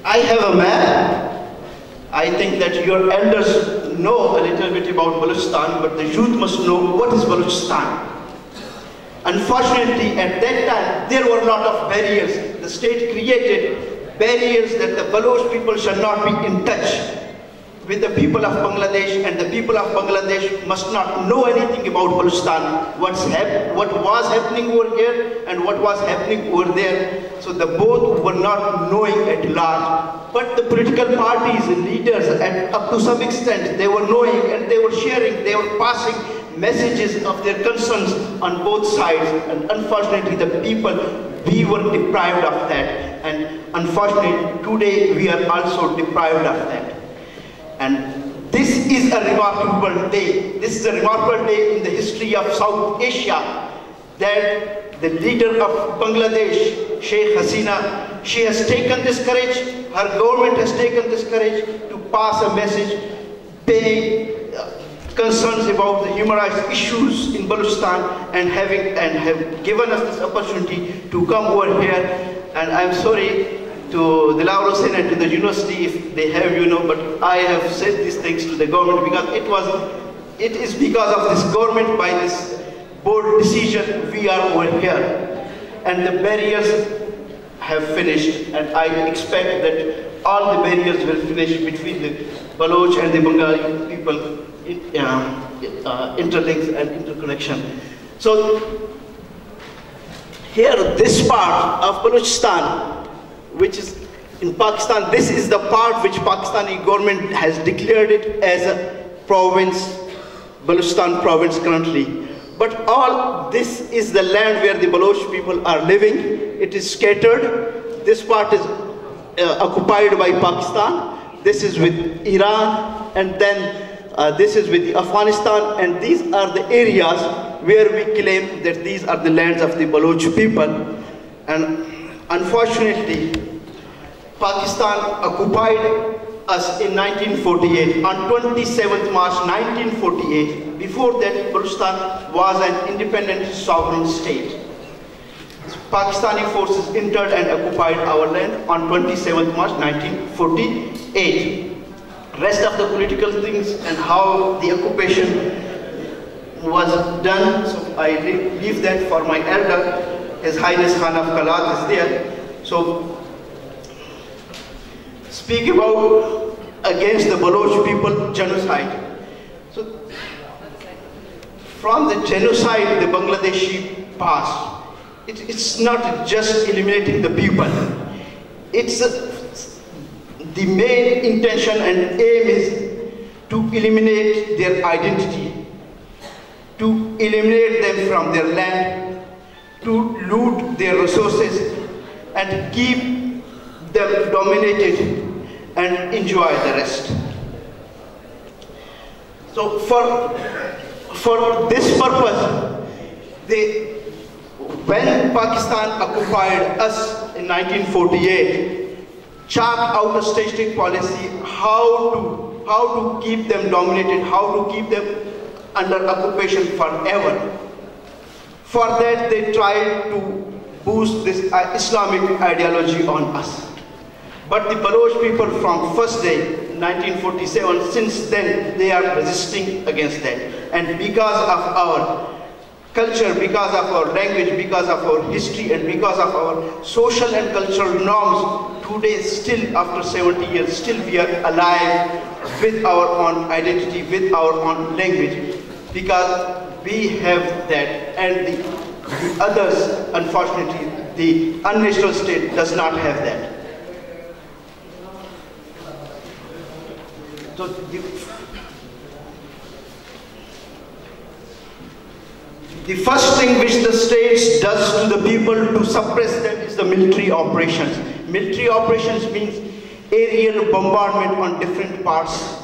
I have a map. I think that your elders know a little bit about Baluchistan, but the youth must know what is Baluchistan. Unfortunately, at that time, there were a lot of barriers. The state created barriers that the Baloch people shall not be in touch with the people of Bangladesh, and the people of Bangladesh must not know anything about Baluchistan, what was happening over here and what was happening over there. So the both were not knowing at large. But the political parties and leaders, up to some extent, they were knowing and they were sharing, they were passing messages of their concerns on both sides. And unfortunately, the people, we were deprived of that. And unfortunately, today we are also deprived of that. And this is a remarkable day. This is a remarkable day in the history of South Asia, that the leader of Bangladesh, Sheikh Hasina, she has taken this courage, her government has taken this courage to pass a message, paying concerns about the human rights issues in Baluchistan, and have given us this opportunity to come over here. And I'm sorry to the Laur Hussain and to the university if they have, but I have said these things to the government because it is because of this government, by this board decision, we are over here. And the barriers have finished, and I expect that all the barriers will finish between the Baloch and the Bengali people, interlinks and interconnection. So here, this part of Baluchistan, which is in Pakistan, this is the part which Pakistani government has declared it as a province, Baluchistan province currently. But all this is the land where the Baloch people are living. It is scattered. This part is occupied by Pakistan. This is with Iran, and then this is with Afghanistan, and these are the areas where we claim that these are the lands of the Baloch people. And unfortunately, Pakistan occupied us in 1948, on 27th March 1948. Before that, Baluchistan was an independent sovereign state. Pakistani forces entered and occupied our land on 27th March 1948. Rest of the political things and how the occupation was done, so I leave that for my elder. His Highness Khan of Kalat is there. So, speak about against the Baloch people genocide. So, from the genocide the Bangladeshi passed, it's not just eliminating the people. It's the main intention and aim is to eliminate their identity, to eliminate them from their land, to loot their resources, and keep them dominated and enjoy the rest. So for this purpose, when Pakistan occupied us in 1948, charted out a strategic policy how to keep them dominated, how to keep them under occupation forever. For that, they tried to boost this Islamic ideology on us. But the Baloch people from first day, 1947, since then, they are resisting against that. And because of our culture, because of our language, because of our history, and because of our social and cultural norms, today still, after 70 years, still we are alive with our own identity, with our own language, because we have that, and the others, unfortunately, the unnatural state does not have that. So the first thing which the state does to the people to suppress them is the military operations. Military operations means aerial bombardment on different parts.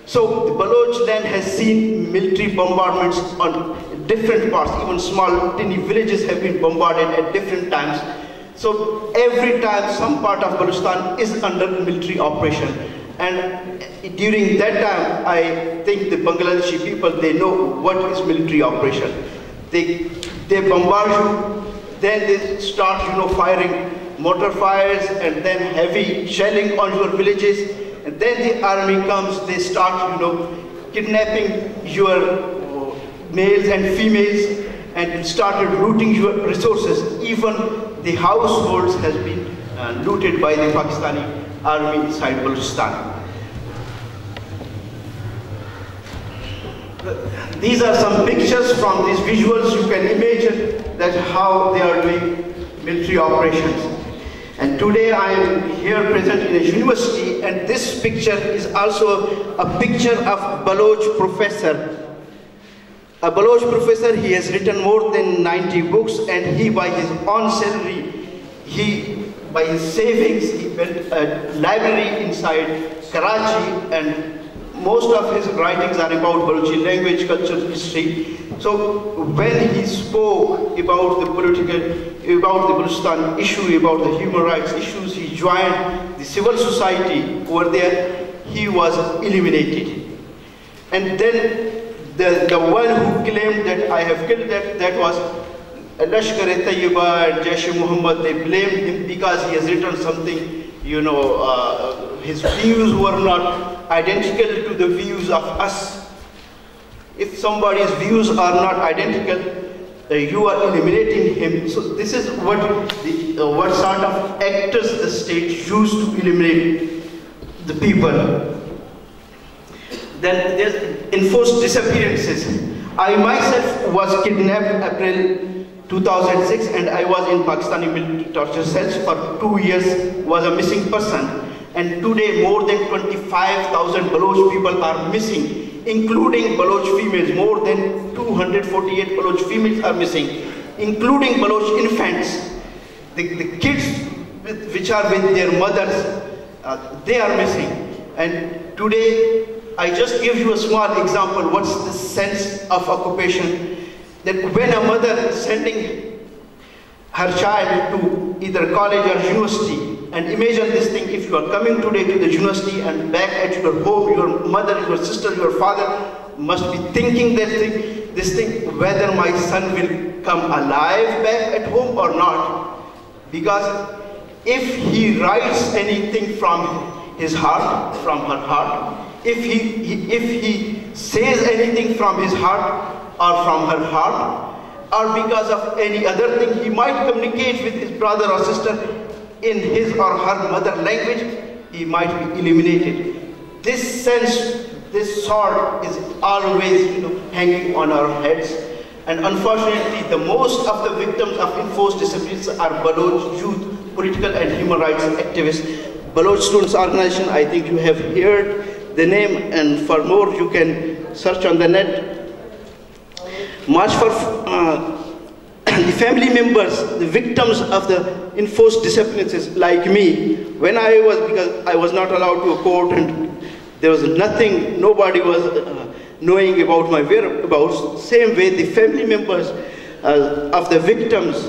So the Baloch land has seen military bombardments on different parts, even small tiny villages have been bombarded at different times. So every time some part of Baluchistan is under military operation. And during that time, I think the Bangladeshi people, they know what is military operation. They bombard you, then they start, firing mortar fires and then heavy shelling on your villages. And then the army comes, they start, kidnapping your males and females and started looting your resources. Even the households has been looted by the Pakistani army inside Baluchistan. These are some pictures from these visuals. You can imagine that how they are doing military operations. And today I am here present in a university, and this picture is also a picture of Baloch professor. A Baloch professor, he has written more than 90 books, and he, by his own salary, by his savings, he built a library inside Karachi, and most of his writings are about Baluchi language, culture, history. So when he spoke about the Baluchistan issue, about the human rights issues, he joined the civil society over there, he was eliminated. And then the one who claimed that I have killed that was Lashkar-e-Tayyiba and Jaish-e-Muhammad. They blamed him because he has written something, his views were not identical to the views of us. If somebody's views are not identical, you are eliminating him. So this is what sort of actors the state used to eliminate the people. Then there's enforced disappearances. I myself was kidnapped April 2006, and I was in Pakistani military torture cells for 2 years, was a missing person. And today more than 25,000 Baloch people are missing, including Baloch females. More than 248 Baloch females are missing, including Baloch infants. The kids which are with their mothers, they are missing. And today, I just give you a small example. What's the sense of occupation? That when a mother is sending her child to either college or university, and imagine this thing, if you are coming today to the university and back at your home, your mother, your sister, your father must be thinking this thing, whether my son will come alive back at home or not. Because if he writes anything from his heart, from her heart, if he says anything from his heart or from her heart, or because of any other thing, he might communicate with his brother or sister in his or her mother language, he might be eliminated. This sense, this sword is always hanging on our heads. And unfortunately, the most of the victims of enforced disappearance are Baloch youth, political and human rights activists. Baloch Students Organization, I think you have heard the name, and for more you can search on the net. March for the family members, the victims of the enforced disappearances like me. When because I was not allowed to a court, and there was nothing, nobody was knowing about my whereabouts. Same way, the family members of the victims,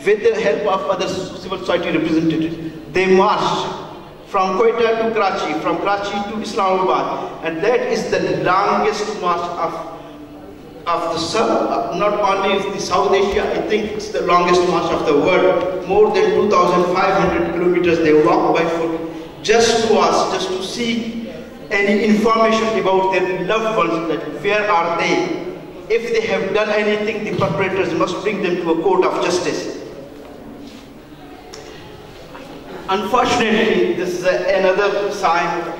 with the help of other civil society representatives, they marched from Quetta to Karachi, from Karachi to Islamabad, and that is the longest march of the south, not only the South Asia, I think it's the longest march of the world. More than 2,500 kilometers they walked by foot, just to us, just to seek any information about their loved ones, that where are they? If they have done anything, the perpetrators must bring them to a court of justice. Unfortunately, this is another sign.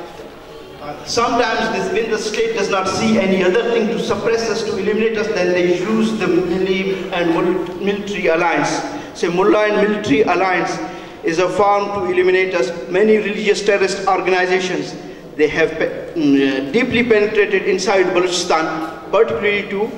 Sometimes when the state does not see any other thing to suppress us, to eliminate us, then they use the military alliance. Say, Mullah and military alliance is a form to eliminate us. Many religious terrorist organizations, they have deeply penetrated inside Baluchistan, particularly to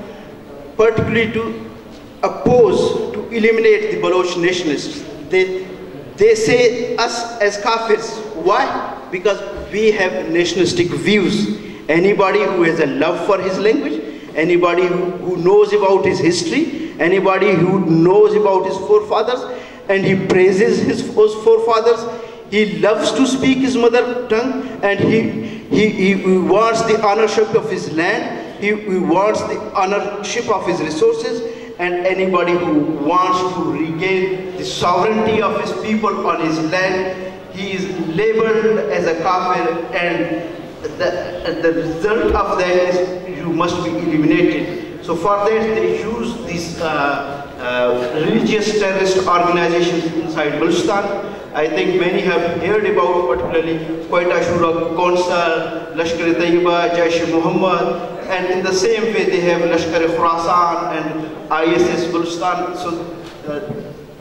oppose, to eliminate the Baloch nationalists. They say us as Kafirs. Why? Because we have nationalistic views. Anybody who has a love for his language, anybody who knows about his history, anybody who knows about his forefathers, and he praises his forefathers, he loves to speak his mother tongue, and he wants the ownership of his land, he wants the ownership of his resources, and anybody who wants to regain the sovereignty of his people on his land, he is labeled as a kafir, and the result of that is you must be eliminated. So for that they use these religious terrorist organizations inside Baluchistan. I think many have heard about, particularly Quetta Shura Council, Lashkar-e-Taiba, Jaish-e-Muhammad, and in the same way they have Lashkar-e-Khurasan and ISS Baluchistan. So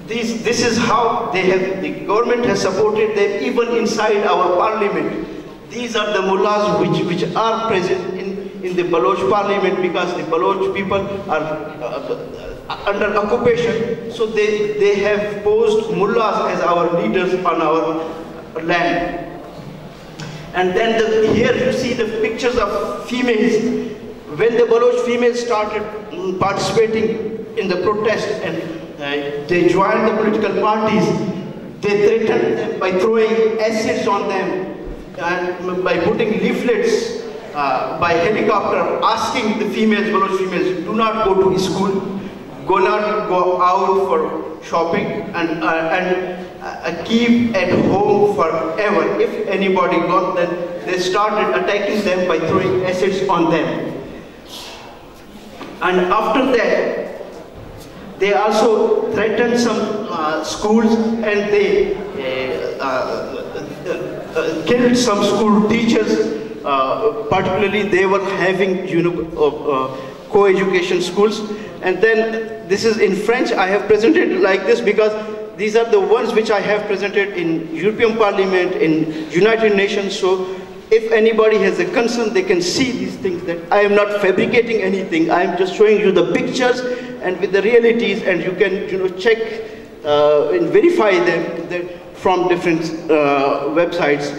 this is how they have, the government has supported them even inside our parliament. These are the mullahs which are present in the Baloch parliament, because the Baloch people are under occupation, so they have posed mullahs as our leaders on our land. And then here you see the pictures of females. When the Baloch females started participating in the protest and they joined the political parties, they threatened them by throwing acids on them and by putting leaflets by helicopter asking the females, Baloch females, do not go to school, not go out for shopping, and keep at home forever. If anybody got them, they started attacking them by throwing acids on them. And after that, they also threatened some schools, and they killed some school teachers. Particularly, they were having co-education schools. And then this is in French. I have presented like this because these are the ones which I have presented in European Parliament, in United Nations. So if anybody has a concern, they can see these things, that I am not fabricating anything. I am just showing you the pictures and with the realities, and you can check and verify them from different websites.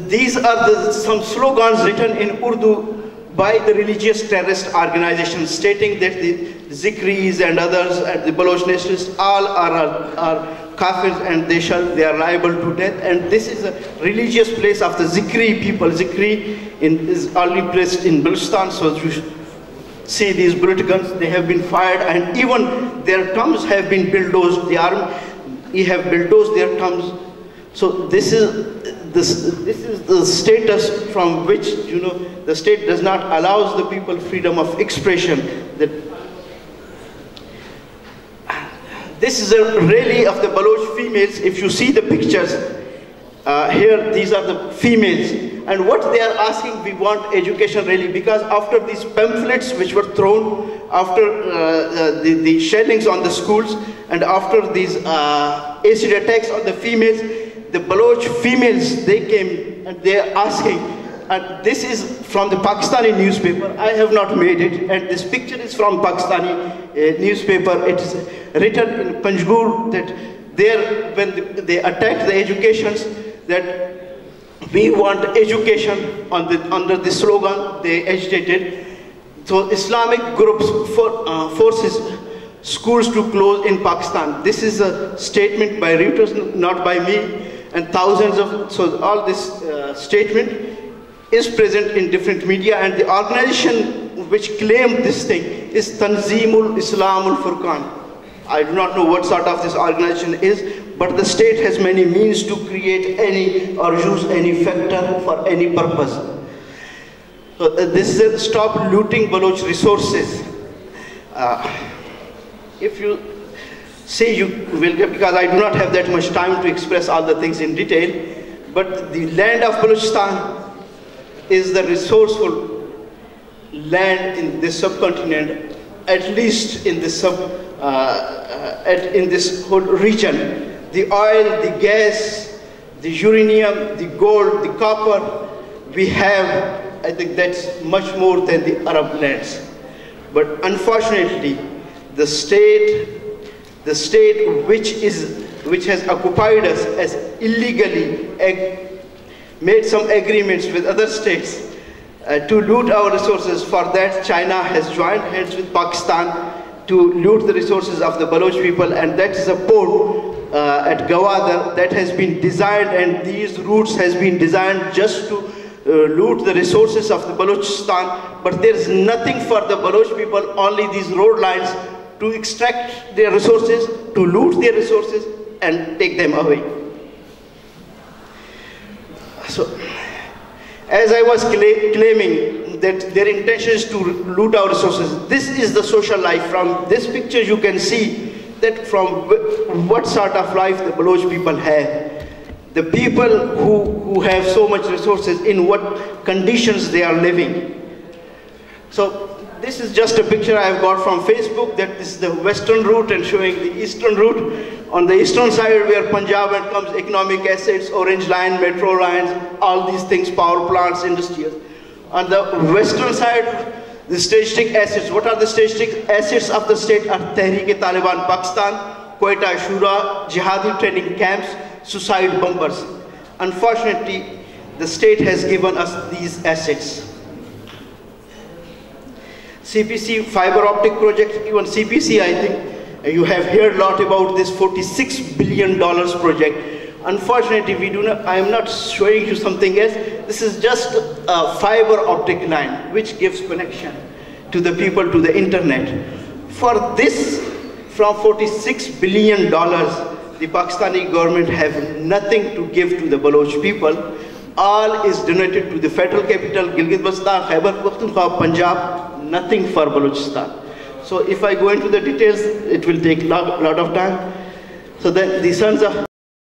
These are some slogans written in Urdu by the religious terrorist organizations, stating that the Zikris and others and the Baloch nationalists all are kafirs, and they are liable to death. And this is a religious place of the Zikri people. Zikri is only placed in Baluchistan, so you should see these bullet guns. They have been fired, and even their tombs have been bulldozed. The army have bulldozed their tombs. So this is the status from which the state does not allow the people freedom of expression. This is a rally of the Baloch females. If you see the pictures here, these are the females, and what they are asking, we want education rally, because after these pamphlets which were thrown, after the shellings on the schools, and after these acid attacks on the females, the Baloch females, they came and they are asking, and this is from the Pakistani newspaper. I have not made it, and this picture is from Pakistani newspaper. It is written in Panjgur that there, when they attacked the educations, that we want education under the slogan they agitated. So Islamic groups forces schools to close in Pakistan. This is a statement by Reuters, not by me. And thousands of, so all this statement is present in different media, and the organization which claimed this thing is Tanzeemul Islamul Furqan. I do not know what sort of this organization is, but the state has many means to create any or use any factor for any purpose. So this is stop looting Baloch resources. If you see, you will get, because I do not have that much time to express all the things in detail, but the land of Baluchistan is the resourceful land in this subcontinent, at least in this in this whole region. The oil, the gas, the uranium, the gold, the copper, we have, I think that's much more than the Arab lands. But unfortunately, the state which has occupied us has illegally made some agreements with other states to loot our resources. For that, China has joined hands with Pakistan to loot the resources of the Baloch people, and that is a port at Gawadar that has been designed, and these routes has been designed just to loot the resources of the Baluchistan, but there is nothing for the Baloch people, only these road lines to extract their resources, to loot their resources, and take them away. So, as I was claiming that their intention is to loot our resources, this is the social life. From this picture you can see that from what sort of life the Baloch people have. The people who have so much resources, in what conditions they are living. So this is just a picture I have got from Facebook, that this is the western route and showing the eastern route. On the eastern side where Punjab and comes economic assets, orange line, metro lines, all these things, power plants, industries. On the western side, the strategic assets. What are the strategic assets of the state? Are Tehreek-e-Taliban Pakistan, Quetta Shura, jihadi training camps, suicide bombers. Unfortunately, the state has given us these assets. CPC fiber optic project, even CPC, I think, you have heard a lot about this $46 billion project. Unfortunately, we do not, I am not showing you something else. This is just a fiber optic line which gives connection to the people to the internet. For this, from $46 billion, the Pakistani government have nothing to give to the Baloch people. All is donated to the federal capital, Gilgit-Baltistan, Khyber Pakhtunkhwa, Punjab, nothing for Baluchistan. So if I go into the details, it will take a lot of time. So then the sons of